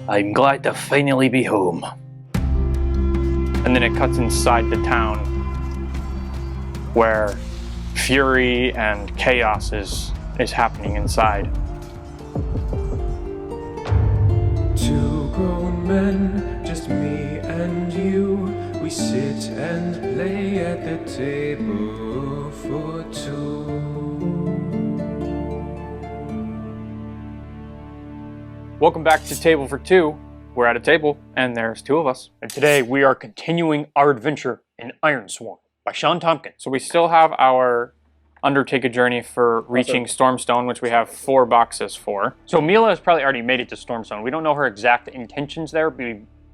I'm glad to finally be home. And then it cuts inside the town where fury and chaos is happening inside. Two grown men, just me and you. We sit and play at the table for two. Welcome back to Table for Two. We're at a table, and there's two of us. And today we are continuing our adventure in Ironsworn by Sean Tompkins. So we still have our Undertaker journey for reaching Stormstone, which we have 4 boxes for. So Mila has probably already made it to Stormstone. We don't know her exact intentions there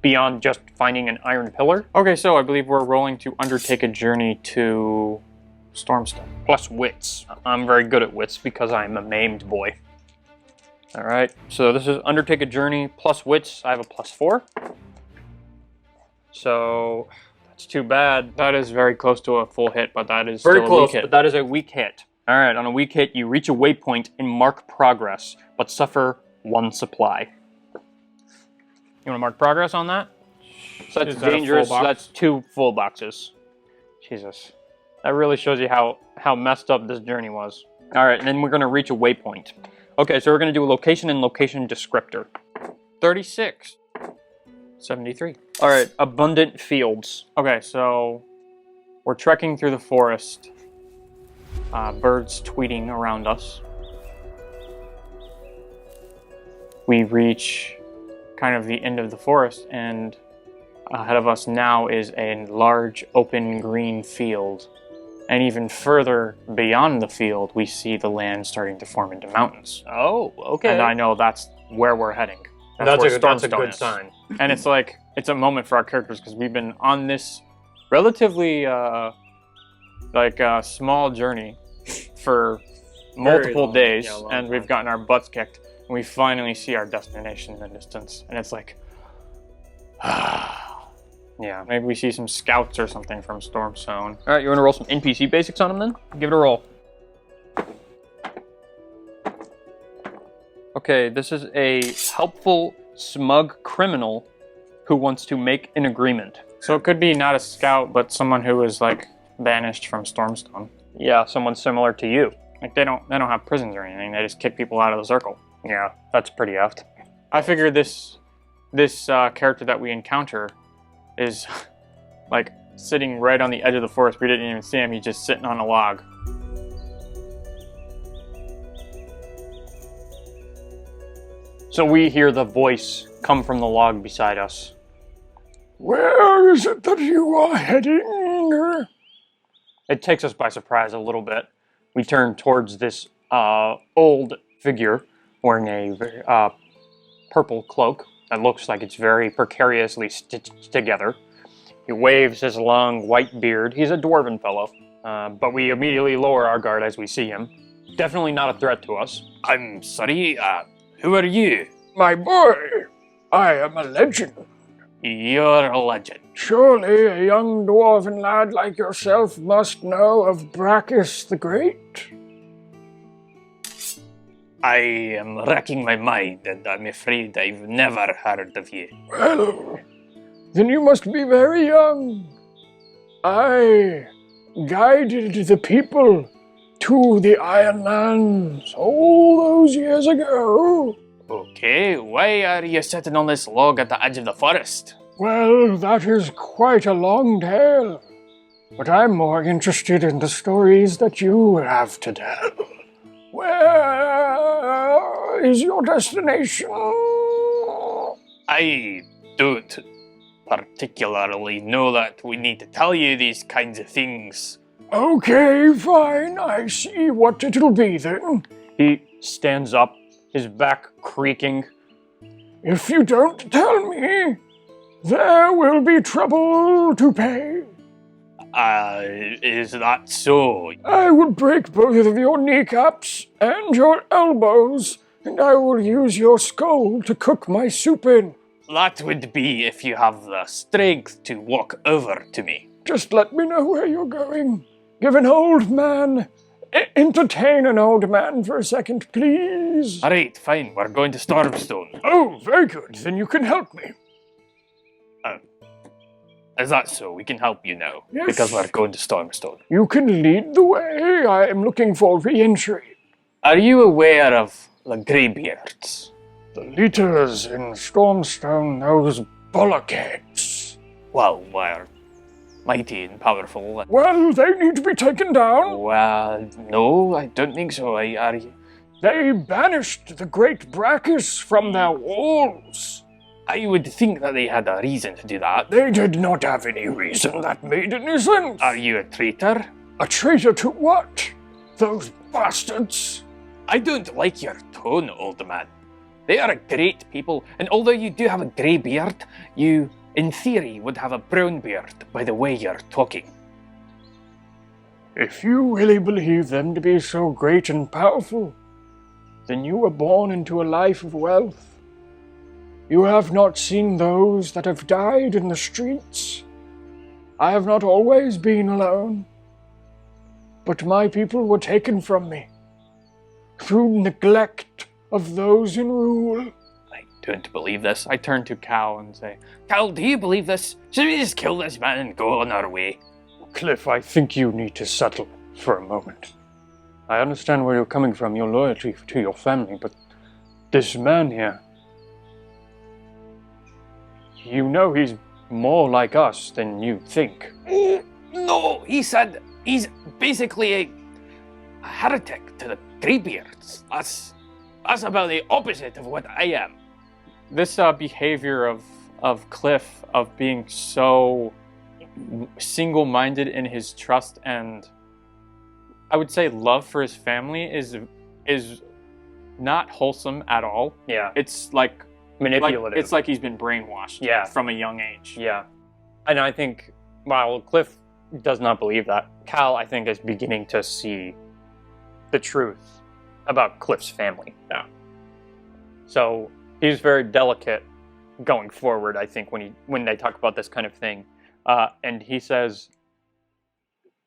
beyond just finding an iron pillar. Okay, so I believe we're rolling to undertake a journey to Stormstone. Plus wits. I'm very good at wits because I'm a maimed boy. All right, so this is undertake a journey plus wits. I have a +4. So that's too bad. That is very close to a full hit, but that is very still close, a weak hit. But that is a weak hit. All right, on a weak hit, you reach a waypoint and mark progress, but suffer 1 supply. You want to mark progress on that? So that's dangerous. So that's 2 full boxes. Jesus, that really shows you how messed up this journey was. All right, and then we're going to reach a waypoint. Okay, so we're going to do a location and location descriptor. 36. 73. All right, abundant fields. Okay, so we're trekking through the forest. Birds tweeting around us. We reach kind of the end of the forest, and ahead of us now is a large open green field. And even further beyond the field, we see the land starting to form into mountains. Oh, okay. And I know that's where we're heading. That's a good sign. And it's like, it's a moment for our characters because we've been on this relatively small journey for multiple days, and we've gotten our butts kicked, and we finally see our destination in the distance. And it's like, yeah, maybe we see some scouts or something from Stormstone. All right, you want to roll some NPC basics on them then? Give it a roll. Okay, this is a helpful, smug criminal who wants to make an agreement. So it could be not a scout, but someone who is like banished from Stormstone. Yeah, someone similar to you. Like they don't have prisons or anything. They just kick people out of the circle. Yeah, that's pretty effed. I figure this character that we encounter is like sitting right on the edge of the forest. We didn't even see him. He's just sitting on a log. So we hear the voice come from the log beside us. Where is it that you are heading? It takes us by surprise a little bit. We turn towards this old figure wearing a purple cloak that looks like it's very precariously stitched together. He waves his long white beard. He's a dwarven fellow, but we immediately lower our guard as we see him. Definitely not a threat to us. I'm sorry, who are you? My boy, I am a legend. You're a legend. Surely a young dwarven lad like yourself must know of Brachus the Great. I am racking my mind, and I'm afraid I've never heard of you. Well, then you must be very young. I guided the people to the Iron Lands all those years ago. Okay, why are you sitting on this log at the edge of the forest? Well, that is quite a long tale, but I'm more interested in the stories that you have to tell. Where is your destination? I don't particularly know that we need to tell you these kinds of things. Okay, fine. I see what it'll be then. He stands up, his back creaking. If you don't tell me, there will be trouble to pay. Is that so? I will break both of your kneecaps and your elbows, and I will use your skull to cook my soup in. That would be if you have the strength to walk over to me. Just let me know where you're going. Give an old man entertain an old man for a second, please? Alright, fine, we're going to Stormstone. Oh, very good. Then you can help me. Is that so? We can help you now. Yes. Because we're going to Stormstone. You can lead the way. I am looking for re-entry. Are you aware of the Greybeards? The leaders in Stormstone, those bollockheads. Well, we're mighty and powerful. Well, they need to be taken down. Well, no, I don't think so. Are you? They banished the great Brachus from their walls. I would think that they had a reason to do that. They did not have any reason that made any sense. Are you a traitor? A traitor to what? Those bastards. I don't like your tone, old man. They are great people, and although you do have a grey beard, you, in theory, would have a brown beard by the way you're talking. If you really believe them to be so great and powerful, then you were born into a life of wealth. You have not seen those that have died in the streets. I have not always been alone, but my people were taken from me through neglect of those in rule. I don't believe this. I turn to Cal and say, Cal, do you believe this? Should we just kill this man and go on our way? Cliff, I think you need to settle for a moment. I understand where you're coming from, your loyalty to your family, but this man here, you know he's more like us than you think. No, he said he's basically a heretic to the Greybeards. That's about the opposite of what I am. This behavior of Cliff, of being so single-minded in his trust and, I would say, love for his family is not wholesome at all. Yeah. It's like Manipulative. It's like he's been brainwashed from a young age. Yeah. And I think, while Cliff does not believe that, Cal, I think, is beginning to see the truth about Cliff's family. Yeah. So he's very delicate going forward, I think, when they talk about this kind of thing. And he says,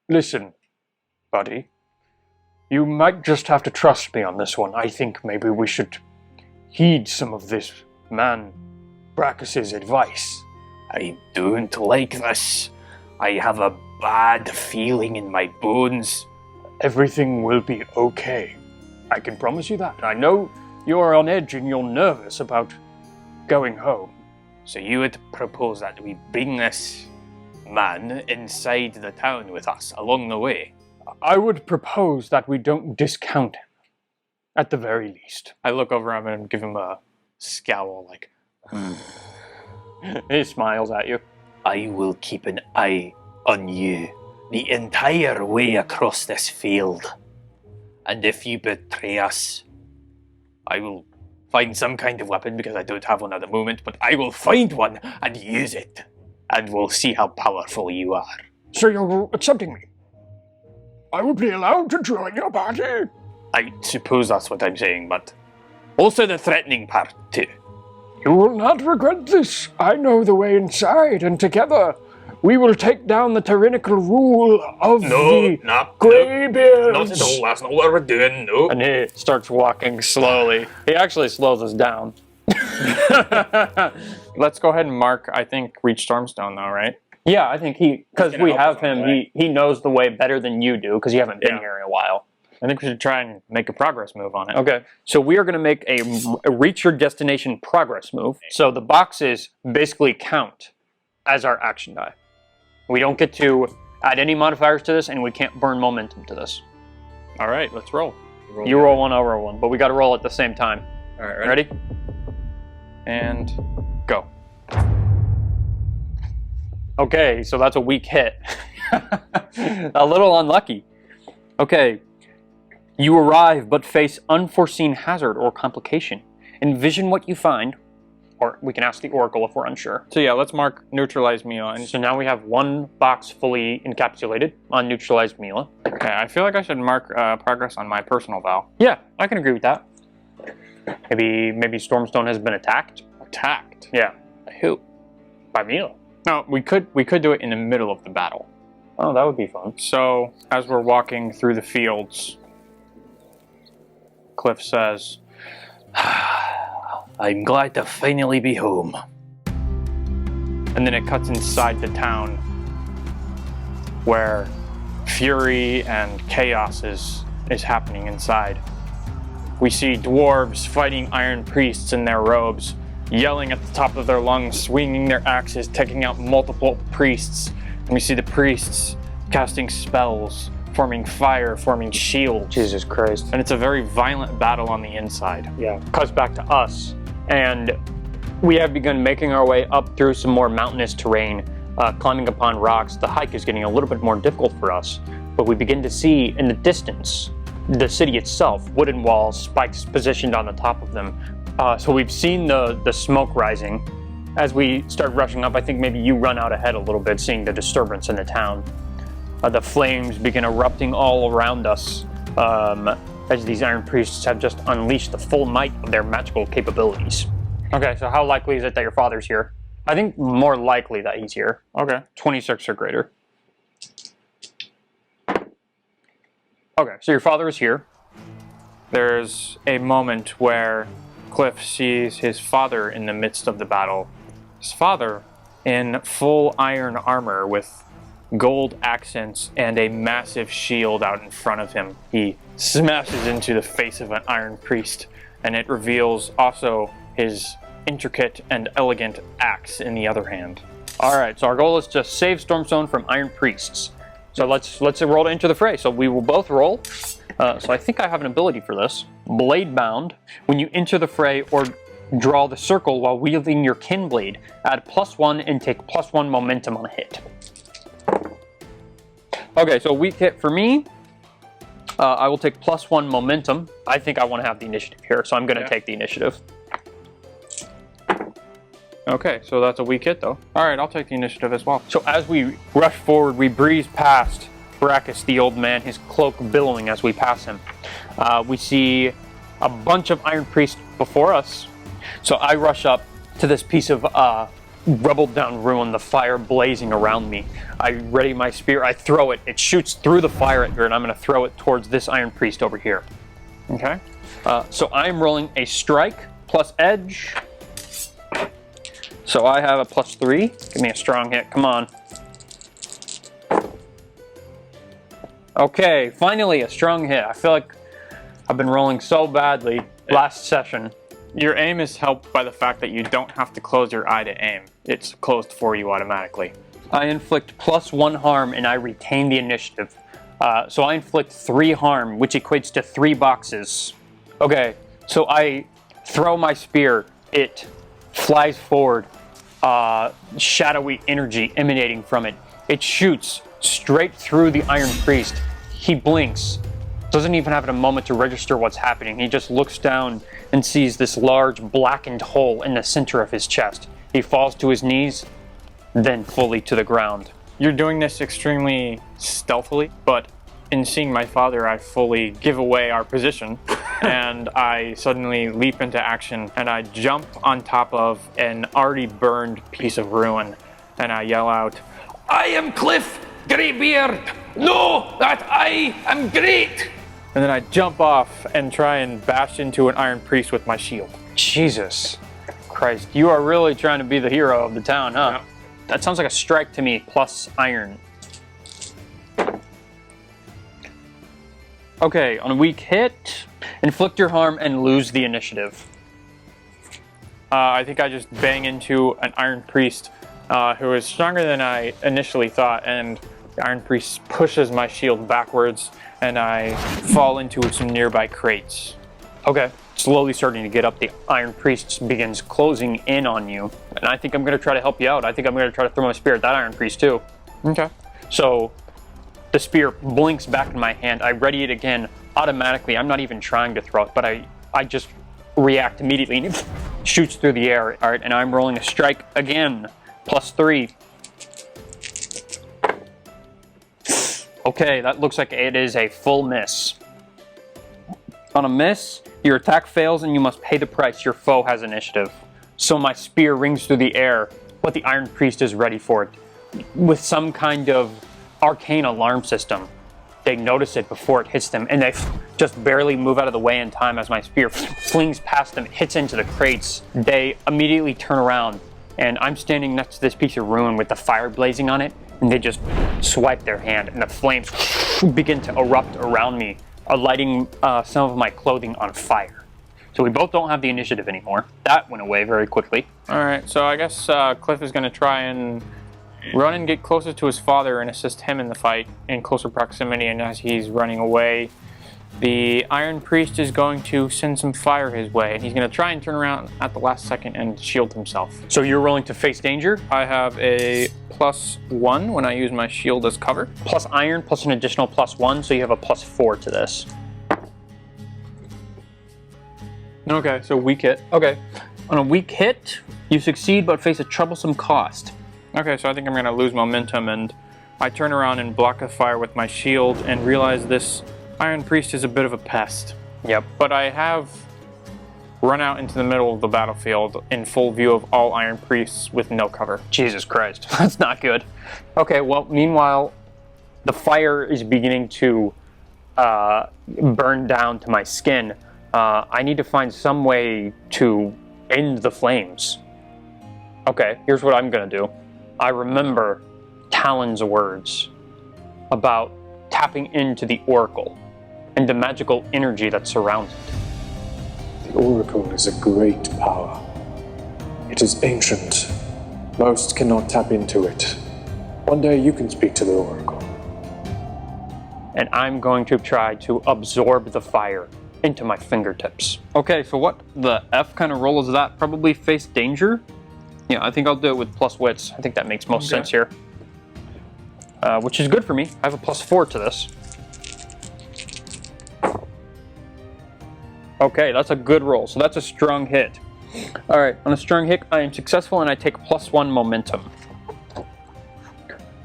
Listen, buddy, you might just have to trust me on this one. I think maybe we should heed some of this man Brachus's advice. I don't like this. I have a bad feeling in my bones. Everything will be okay. I can promise you that. I know you're on edge and you're nervous about going home. So you would propose that we bring this man inside the town with us along the way? I would propose that we don't discount him, at the very least. I look over him and give him a scowl, like, he smiles at you. I will keep an eye on you the entire way across this field. And if you betray us, I will find some kind of weapon, because I don't have one at the moment, but I will find one and use it. And we'll see how powerful you are. So you're accepting me? I will be allowed to join your party? I suppose that's what I'm saying, but also the threatening part too. You will not regret this. I know the way inside, and together we will take down the tyrannical rule of the Greybeards. Not at all, that's not what we're doing, no. And he starts walking slowly. He actually slows us down. Let's go ahead and mark, I think, reach Stormstone though, right? Yeah, I think because we have him, he knows the way better than you do, because you haven't been Yeah. here in a while. I think we should try and make a progress move on it. Okay, so we are going to make a reach your destination progress move. So the boxes basically count as our action die. We don't get to add any modifiers to this, and we can't burn momentum to this. All right, let's roll. You roll one, I'll roll one, but we got to roll at the same time. All right, Ready? And go. Okay, so that's a weak hit. A little unlucky. Okay. You arrive but face unforeseen hazard or complication. Envision what you find, or we can ask the Oracle if we're unsure. So yeah, let's mark neutralize Mila. So now we have one box fully encapsulated on neutralized Mila. Okay, I feel like I should mark progress on my personal Val. Yeah, I can agree with that. Maybe Stormstone has been attacked. Attacked? Yeah, Who? by Mila. No, we could do it in the middle of the battle. Oh, that would be fun. So, as we're walking through the fields, Cliff says, I'm glad to finally be home. and then it cuts inside the town where fury and chaos is happening inside. We see dwarves fighting iron priests in their robes, yelling at the top of their lungs, swinging their axes, taking out multiple priests. And we see the priests casting spells, forming fire, forming shields. Jesus Christ. And it's a very violent battle on the inside. Yeah. Cuts back to us, and we have begun making our way up through some more mountainous terrain, climbing upon rocks. The hike is getting a little bit more difficult for us, but we begin to see in the distance the city itself, wooden walls, spikes positioned on the top of them. So we've seen the smoke rising. As we start rushing up, I think maybe you run out ahead a little bit, seeing the disturbance in the town. The flames begin erupting all around us, as these iron priests have just unleashed the full might of their magical capabilities. Okay, so how likely is it that your father's here? I think more likely that he's here. Okay. 26 or greater. Okay, so your father is here. There's a moment where Cliff sees his father in the midst of the battle. His father in full iron armor with gold accents and a massive shield out in front of him. He smashes into the face of an iron priest, and it reveals also his intricate and elegant axe in the other hand. All right, so our goal is to save Stormstone from iron priests. So let's roll to enter the fray. So we will both roll. So I think I have an ability for this. Blade bound. When you enter the fray or draw the circle while wielding your kin blade, add +1 and take +1 momentum on a hit. Okay, so weak hit for me. I will take +1 momentum. I think I want to have the initiative here, so I'm going to take the initiative. Okay, so that's a weak hit though. All right, I'll take the initiative as well. So as we rush forward, we breeze past Brackus, the old man, his cloak billowing as we pass him. We see a bunch of iron priests before us. So I rush up to this piece of rubbled down ruin, the fire blazing around me. I ready my spear, I throw it. It shoots through the fire at her, and I'm going to throw it towards this iron priest over here. Okay. So I'm rolling a strike plus edge. So I have a +3. Give me a strong hit. Come on. Okay, finally a strong hit. I feel like I've been rolling so badly last session. Your aim is helped by the fact that you don't have to close your eye to aim. It's closed for you automatically. I inflict +1 harm and I retain the initiative. So I inflict 3 harm, which equates to 3 boxes. Okay, so I throw my spear. It flies forward, shadowy energy emanating from it. It shoots straight through the iron priest. He blinks, doesn't even have a moment to register what's happening. He just looks down and sees this large blackened hole in the center of his chest. He falls to his knees, then fully to the ground. You're doing this extremely stealthily, but in seeing my father, I fully give away our position, and I suddenly leap into action, and I jump on top of an already burned piece of ruin, and I yell out, I am Cliff Greybeard! Know that I am great! And then I jump off and try and bash into an iron priest with my shield. Jesus Christ, you are really trying to be the hero of the town, huh? Yep. That sounds like a strike to me, plus iron. Okay, on a weak hit, inflict your harm and lose the initiative. I think I just bang into an iron priest who is stronger than I initially thought, and the iron priest pushes my shield backwards, and I fall into some nearby crates. Okay, slowly starting to get up, the iron priest begins closing in on you, and I think I'm going to try to help you out. I think I'm going to try to throw my spear at that iron priest too. Okay. So the spear blinks back in my hand. I ready it again automatically. I'm not even trying to throw it, but I just react immediately, and it shoots through the air. All right, and I'm rolling a strike again, +3. Okay, that looks like it is a full miss. On a miss, your attack fails and you must pay the price. Your foe has initiative. So my spear rings through the air, but the iron priest is ready for it. With some kind of arcane alarm system. They notice it before it hits them, and they just barely move out of the way in time as my spear flings past them, hits into the crates. They immediately turn around, and I'm standing next to this piece of ruin with the fire blazing on it, and they just swipe their hand, and the flames begin to erupt around me, lighting some of my clothing on fire. So we both don't have the initiative anymore. That went away very quickly. All right, so I guess Cliff is going to try and run and get closer to his father and assist him in the fight in closer proximity. And as he's running away, the Iron Priest is going to send some fire his way, and he's going to try and turn around at the last second and shield himself. So you're willing to face danger? I have a +1 when I use my shield as cover. Plus iron, plus an additional +1, so you have a +4 to this. Okay, so weak hit. Okay. On a weak hit, you succeed but face a troublesome cost. Okay, so I think I'm going to lose momentum, and I turn around and block the fire with my shield and realize this Iron Priest is a bit of a pest. Yep. But I have run out into the middle of the battlefield in full view of all Iron Priests with no cover. Jesus Christ, that's not good. Okay, well, meanwhile, the fire is beginning to burn down to my skin. I need to find some way to end the flames. Okay, here's what I'm gonna do. I remember Talon's words about tapping into the Oracle and the magical energy that surrounds it. The Oracle is a great power. It is ancient. Most cannot tap into it. One day you can speak to the Oracle. And I'm going to try to absorb the fire into my fingertips. Okay, so what the F kind of roll is that? Probably face danger? Yeah, I think I'll do it with plus wits. I think that makes most sense here. Which is good for me. I have a +4 to this. Okay, that's a good roll. So that's a strong hit. All right, on a strong hit, I am successful and I take +1 momentum.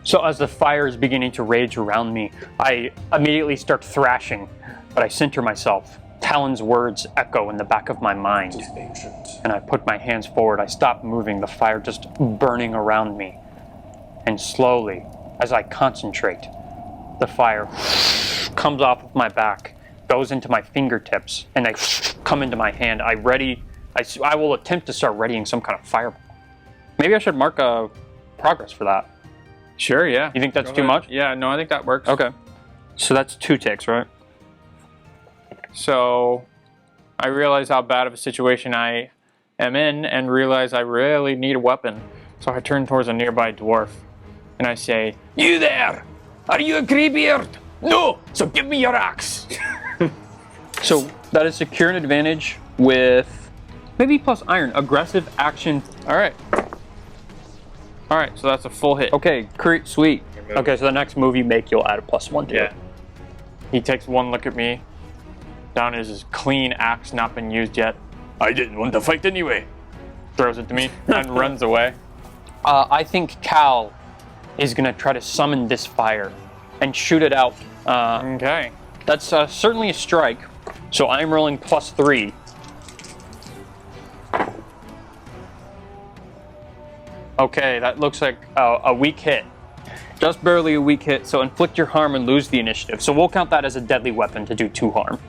So as the fire is beginning to rage around me, I immediately start thrashing, but I center myself. Talon's words echo in the back of my mind. It is ancient. And I put my hands forward. I stop moving, the fire just burning around me. And slowly, as I concentrate, the fire comes off of my back, goes into my fingertips, and they come into my hand. I will attempt to start readying some kind of fireball. Maybe I should mark a progress for that. Sure, yeah. You think that's Go too ahead. much? Yeah, no, I think that works. Okay. So that's 2 ticks, right? So I realize how bad of a situation I am in and realize I really need a weapon. So I turn towards a nearby dwarf and I say, "You there! Are you a Greybeard? No! So give me your axe!" So that is secure an advantage with maybe plus iron. Aggressive action. Alright. Alright, so that's a full hit. Okay, sweet. Okay, so the next move you make, you'll add a +1 to it. He takes one look at me. Down is his clean axe, not been used yet. "I didn't want to fight anyway." Throws it to me and runs away. I think Cal is going to try to summon this fire and shoot it out. Okay. That's certainly a strike. So I'm rolling +3. Okay, that looks like a weak hit. Just barely a weak hit, so inflict your harm and lose the initiative. So we'll count that as a deadly weapon to do 2 harm.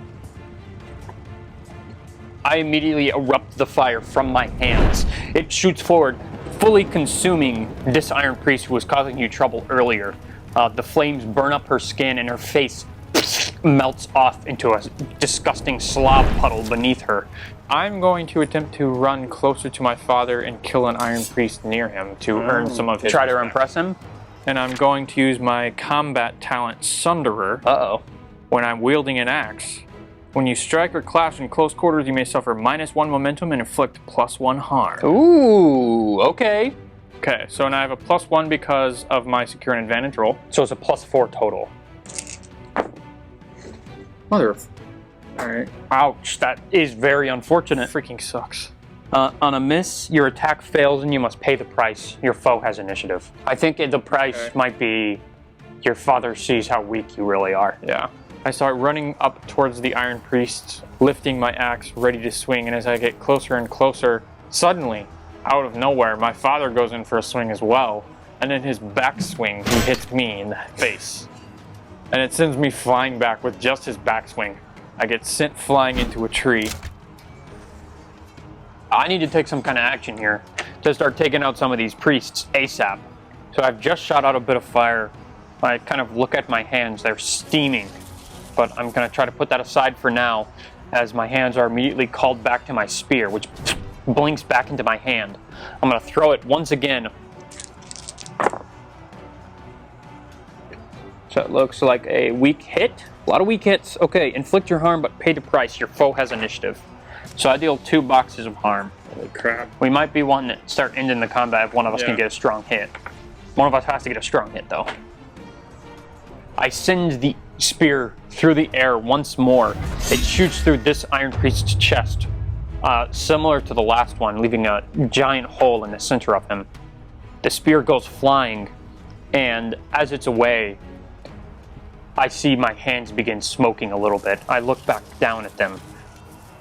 I immediately erupt the fire from my hands. It shoots forward, fully consuming this Iron Priest who was causing you trouble earlier. The flames burn up her skin and her face melts off into a disgusting slob puddle beneath her. I'm going to attempt to run closer to my father and kill an Iron Priest near him to earn some of his Try to respect. impress him? And I'm going to use my combat talent, Sunderer, Uh-oh. when I'm wielding an axe. When you strike or clash in close quarters, you may suffer -1 momentum and inflict +1 harm. Ooh, okay. Okay, so now I have a +1 because of my secure and advantage roll. So it's a +4 total. Mother of... Alright. Ouch, that is very unfortunate. Freaking sucks. On a miss, your attack fails and you must pay the price. Your foe has initiative. I think the price might be your father sees how weak you really are. Yeah. I start running up towards the Iron Priest, lifting my axe, ready to swing, and as I get closer and closer, suddenly, out of nowhere, my father goes in for a swing as well, and in his backswing, he hits me in the face. And it sends me flying back with just his backswing. I get sent flying into a tree. I need to take some kind of action here to start taking out some of these priests ASAP. So I've just shot out a bit of fire. I kind of look at my hands, they're steaming. But I'm going to try to put that aside for now, as my hands are immediately called back to my spear, which blinks back into my hand. I'm going to throw it once again. So it looks like a weak hit. A lot of weak hits. Okay, inflict your harm, but pay the price. Your foe has initiative. So I deal 2 boxes of harm. Holy crap. We might be wanting to start ending the combat if one of us can get a strong hit. One of us has to get a strong hit, though. I send the spear through the air once more. It shoots through this Iron Priest's chest, similar to the last one, leaving a giant hole in the center of him. The spear goes flying, and as it's away, I see my hands begin smoking a little bit. I look back down at them,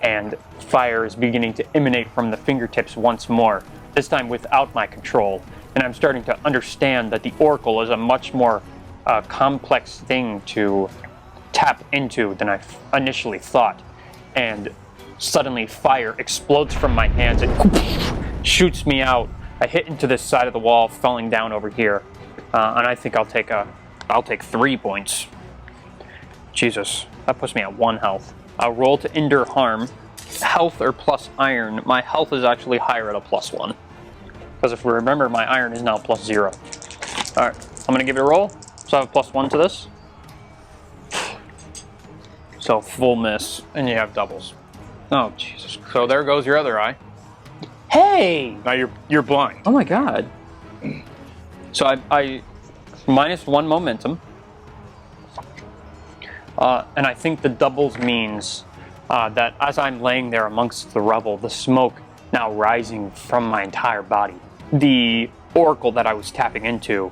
and fire is beginning to emanate from the fingertips once more, this time without my control. And I'm starting to understand that the Oracle is a much more complex thing to tap into than I initially thought. And suddenly fire explodes from my hands and shoots me out. I hit into this side of the wall, falling down over here. And I think I'll take 3 points. Jesus, that puts me at 1 health. I'll roll to endure harm. Health or plus iron. My health is actually higher at a +1. Because if we remember, my iron is now +0. Alright, I'm going to give it a roll. So I have a +1 to this. So full miss. And you have doubles. Oh, Jesus Christ. So there goes your other eye. Hey! Now you're blind. Oh my god. So I -1 momentum. And I think the doubles means that as I'm laying there amongst the rubble, the smoke now rising from my entire body, the Oracle that I was tapping into,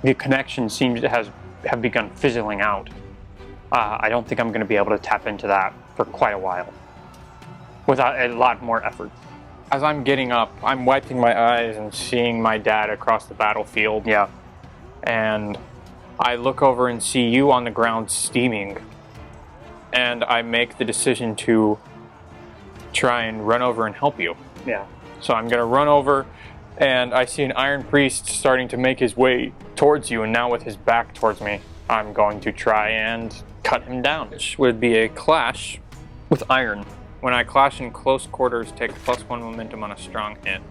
the connection seems to have begun fizzling out. I don't think I'm going to be able to tap into that for quite a while without a lot more effort. As I'm getting up, I'm wiping my eyes and seeing my dad across the battlefield. Yeah. And I look over and see you on the ground steaming. And I make the decision to try and run over and help you. Yeah. So I'm going to run over, and I see an Iron Priest starting to make his way towards you, and now with his back towards me, I'm going to try and cut him down, which would be a clash With iron. When I clash in close quarters, take +1 momentum on a strong hit.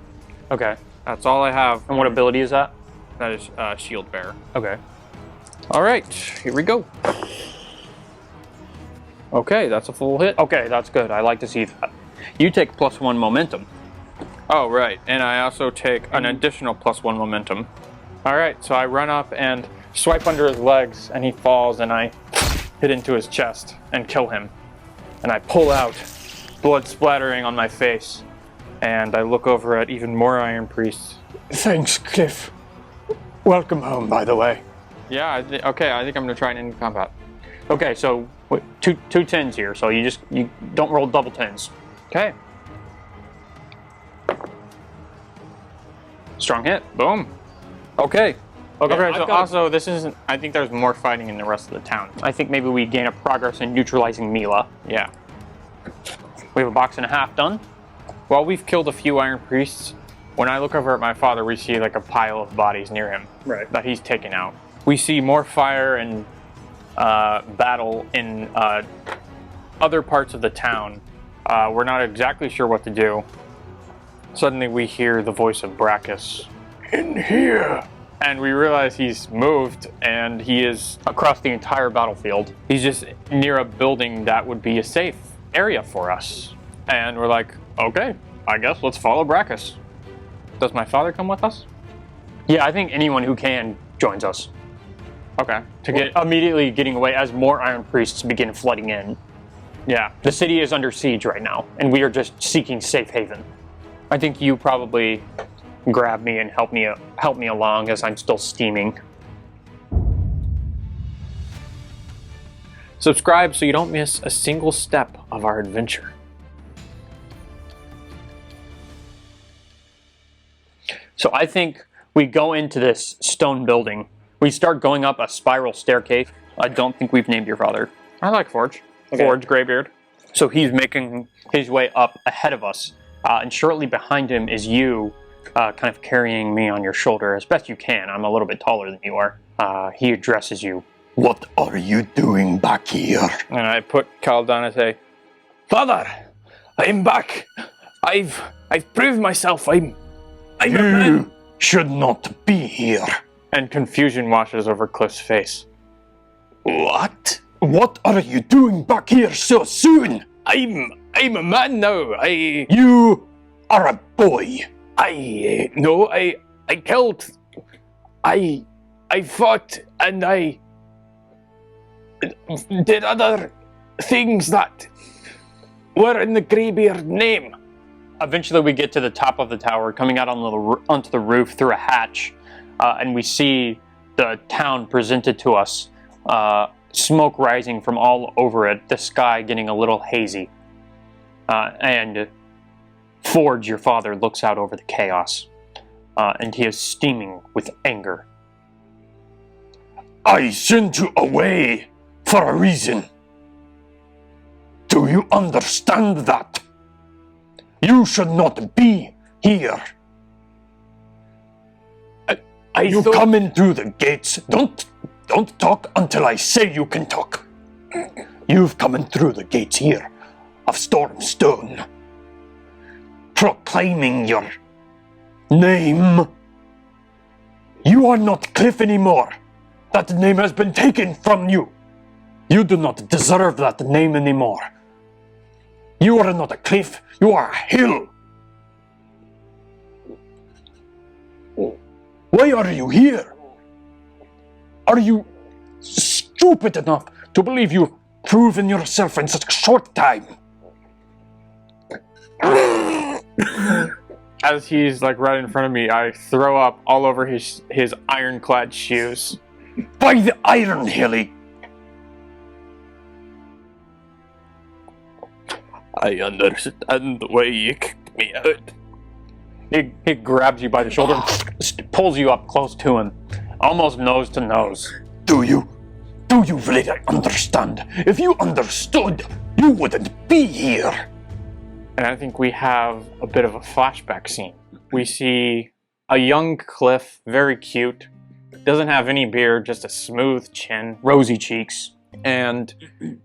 Okay. That's all I have. And what ability is that? That is Shield Bearer. Okay. All right, here we go. Okay, that's a full hit. Okay, that's good. I like to see that. You take +1 momentum. Oh, right, and I also take an additional +1 momentum. All right, so I run up and swipe under his legs, and he falls, and I hit into his chest and kill him. And I pull out, blood splattering on my face, and I look over at even more Iron Priests. Thanks, Cliff. Welcome home, by the way. Yeah, okay, I think I'm gonna try and end combat. Okay, so two 10s here, so you don't roll double 10s. Okay. Strong hit. Boom. Okay. Okay, so also this isn't, I think there's more fighting in the rest of the town. I think maybe we gain a progress in neutralizing Mila. Yeah. We have a box and a half done. While we've killed a few Iron Priests, when I look over at my father, we see like a pile of bodies near him that he's taken out. We see more fire and battle in other parts of the town. We're not exactly sure what to do. Suddenly we hear the voice of Brachus. In here! And we realize he's moved, and he is Across the entire battlefield. he's just near a building that would be a safe area for us. And we're like, okay, I guess let's follow Brachus. Does my father come with us? Yeah, I think anyone who can joins us. Okay. To get immediately getting away as more Iron Priests begin flooding in. Yeah. The city is under siege right now, and we are just seeking safe haven. I think you probably grab me and help me along as I'm still steaming. Subscribe so you don't miss a single step of our adventure. So I think We go into this stone building. We start going up a spiral staircase. I don't think we've named your father. I like Forge. Okay. Forge, Greybeard. So he's making his way up ahead of us. And shortly behind him is you, kind of carrying me on your shoulder as best you can. I'm a little bit taller than you are. He addresses you. What are you doing back here? And I put Cal down and say, Father, I'm back. I've proved myself. I'm a man. You should not be here. And confusion washes over Cliff's face. What? What are you doing back here so soon? I'm a man now. You are a boy. No, I killed. I fought and I did other things that were in the Greybeard name. Eventually we get to the top of the tower, coming out onto the roof through a hatch, and we see the town presented to us, smoke rising from all over it, the sky getting a little hazy. And Forge, your father, looks out over the chaos, and he is steaming with anger. I sent you away for a reason. Do you understand that? You should not be here. You come in through the gates. Don't talk until I say you can talk. You've come in through the gates here of Stormstone, proclaiming your name. You are not Cliff anymore. That name has been taken from you. You do not deserve that name anymore. You are not a cliff, you are a hill. Why are you here? Are you stupid enough to believe you've proven yourself in such a short time? As he's like right in front of me, I throw up all over his ironclad shoes. By the Iron Hilly! I understand why you kicked me out. He grabs you by the shoulder and pulls you up close to him, almost nose to nose. Do you? Do you really understand? If you understood, you wouldn't be here. And I think we have a bit of a flashback scene. We see a young Cliff, very cute, doesn't have any beard, just a smooth chin, Rosy cheeks. and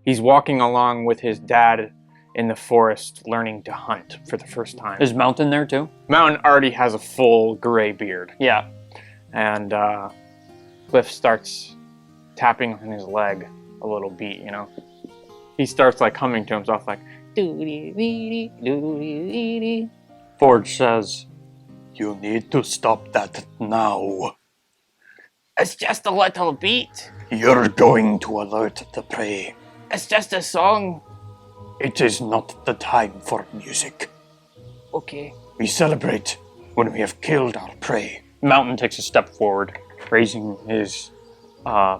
he's walking along with his dad in the forest learning to hunt for the first time. Is Mountain there too? Mountain already has a full gray beard. Yeah. And Cliff starts tapping on his leg a little beat, you know. He starts like humming to himself like Forge says, You need to stop that now. It's just a little beat. You're going to alert the prey. It's just a song. It is not the time for music. Okay. We celebrate when we have killed our prey. Mountain takes a step forward, raising his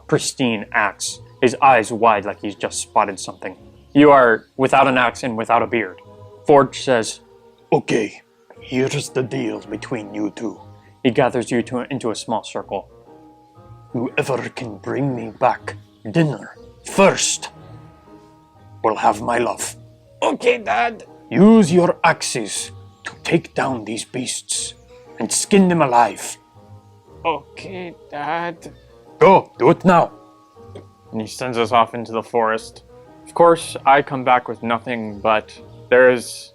pristine axe, his eyes wide like he's just spotted something. You are without an axe and without a beard. Forge says, Okay, here's the deal between you two. he gathers you into a small circle. Whoever can bring me back dinner first will have my love. Okay, Dad. Use your axes to take down these beasts and skin them alive. okay, Dad. Go, do it now. And he sends us off into the forest. Of course, I come back with nothing, but there is,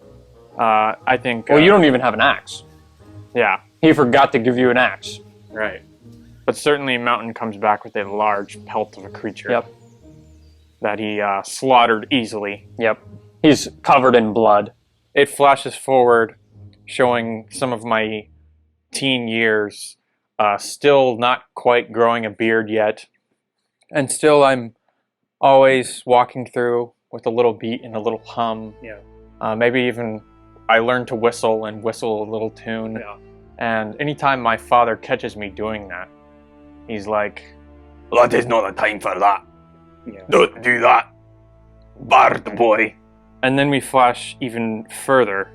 I think... Well, you don't even have an axe. Yeah, He forgot to give you an axe. right. But certainly Mountain comes back with a large pelt of a creature. Yep. That he slaughtered easily. Yep. He's covered in blood. It flashes forward, showing some of my teen years, still not quite growing a beard yet. And still I'm always walking through with a little beat and a little hum. Yeah. Maybe even I learned to whistle and whistle a little tune. Yeah. And anytime my father catches me doing that, he's like, That is not the time for that. Yeah. Don't do that. Bard boy. and then we flash even further.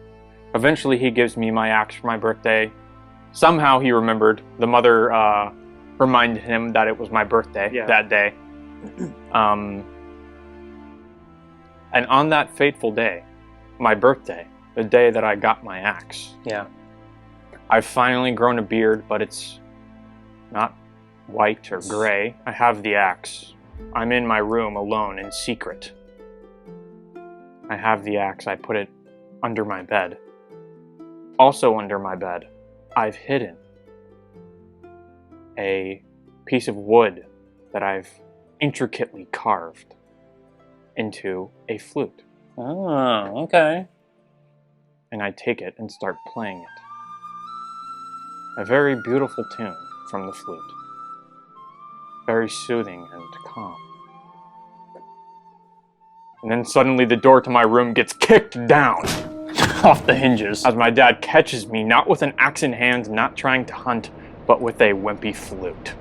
Eventually he gives me my axe for my birthday, Somehow he remembered. The mother reminded him that it was my birthday that day. And on that fateful day, my birthday, the day that I got my axe, I've finally grown a beard, but it's not white or gray. I have the axe. I'm in my room alone in secret. I have the axe. I put it under my bed. Also under my bed, I've hidden a piece of wood that I've intricately carved into a flute. Oh, okay. And I take it and start playing it. A very beautiful tune from the flute. Very soothing and calm. And then suddenly the door to my room gets kicked down off the hinges as my dad catches me, not with an axe in hand, not trying to hunt, but with a wimpy flute.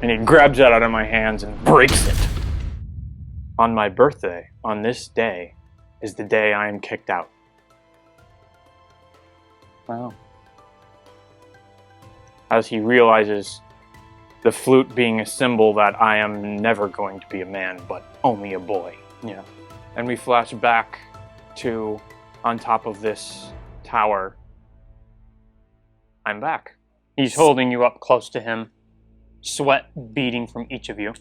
And he grabs it out of my hands and breaks it. On my birthday, on this day, is the day I am kicked out. Wow. As he realizes the flute being a symbol that I am never going to be a man, but only a boy. Yeah. And we flash back to on top of this tower. I'm back. He's holding you up close to him, sweat beading from each of you.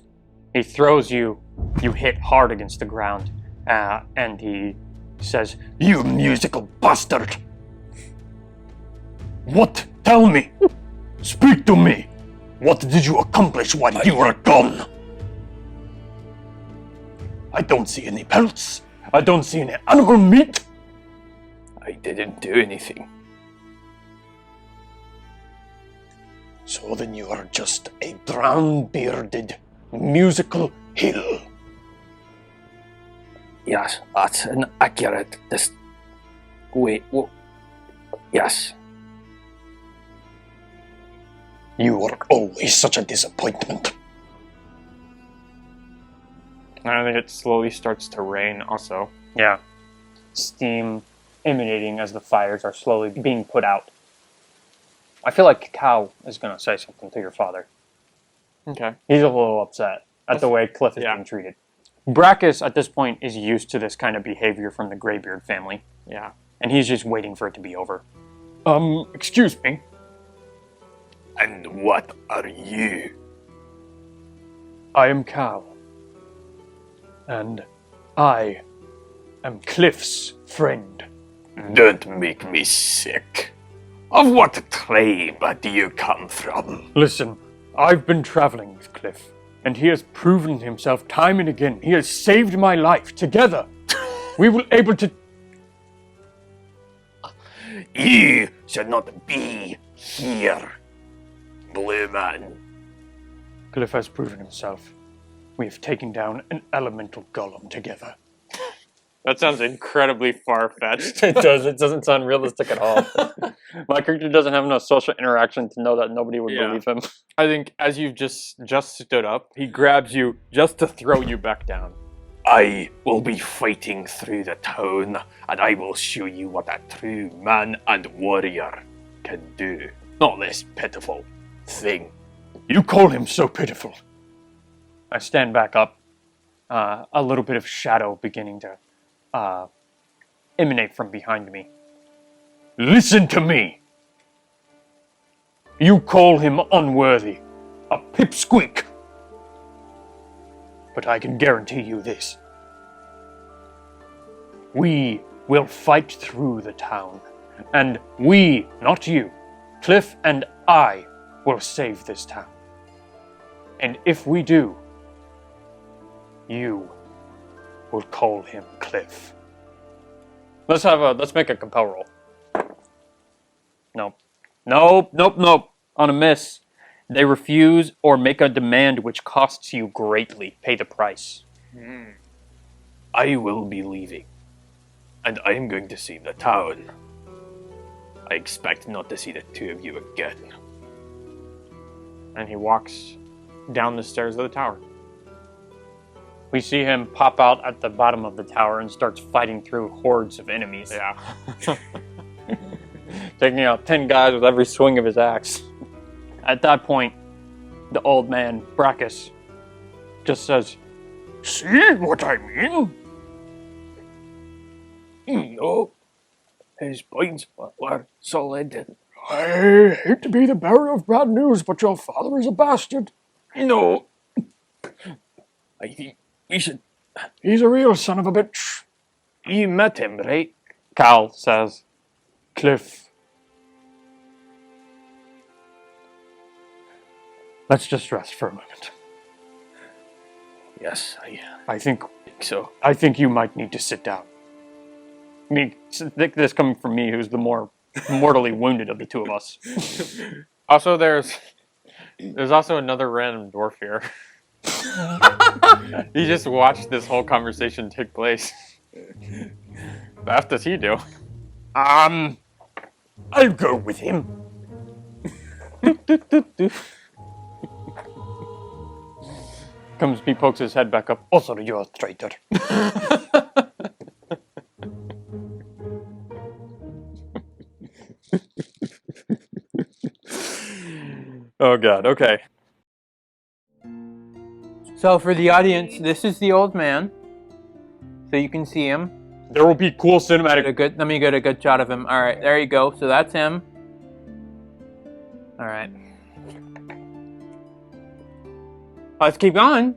He throws you, you hit hard against the ground, and he says, You musical bastard! What? Tell me! Speak to me! What did you accomplish while you were gone? I don't see any pelts. I don't see any animal meat. I didn't do anything. So then you are just a brown-bearded musical hill. Yes, that's an accurate. Yes. You were always such a disappointment. And then it slowly starts to rain also. yeah, steam emanating as the fires are slowly being put out. I feel like Cow is going to say something to your father. Okay. He's a little upset at the way Cliff is being treated. Brachus, at this point, is used to this kind of behavior from the Greybeard family. Yeah. And he's just waiting for it to be over. Excuse me. And what are you? I am Cow. And I am Cliff's friend. Don't make me sick. Of what tribe do you come from? Listen, I've been traveling with Cliff, and he has proven himself time and again. He has saved my life. Together, we will able to... You should not be here, Blue Man. Cliff has proven himself. We have taken down an elemental golem together. That sounds incredibly far-fetched. It does. It doesn't sound realistic at all. My character doesn't have enough social interaction to know that nobody would believe him. I think as you've just stood up, he grabs you just to throw you back down. I will be fighting through the town, and I will show you what a true man and warrior can do. Not this pitiful thing. You call him so pitiful. I stand back up, a little bit of shadow beginning to emanate from behind me. Listen to me. You call him unworthy, a pipsqueak. But I can guarantee you this. We will fight through the town, and we, not you, Cliff and I, will save this town. And if we do, you will call him Cliff. Let's make a compel roll. Nope. On a miss. They refuse or make a demand which costs you greatly. Pay the price. I will be leaving, and I am going to save the town. I expect not to see the two of you again. And he walks down the stairs of the tower. We see him pop out at the bottom of the tower and starts fighting through hordes of enemies. Yeah. taking out 10 guys with every swing of his axe. At that point, the old man, Brachus, just says, See what I mean? No, his points were solid. I hate to be the bearer of bad news, but your father is a bastard. No, I think we should. He's a real son of a bitch. You met him, right? Cal says, Cliff. let's just rest for a moment. Yes, I think so. I think you might need to sit down. I mean, this coming from me, who's the more mortally wounded of the two of us. Also, there's also another random dwarf here. He just watched this whole conversation take place. What the F does he do? I'll go with him. He pokes his head back up. Also, you're a traitor. Oh god, okay. So for the audience, this is the old man. So you can see him. There will be cool cinematic. Let me get a good shot of him. All right, there you go. So that's him. All right. Let's keep going.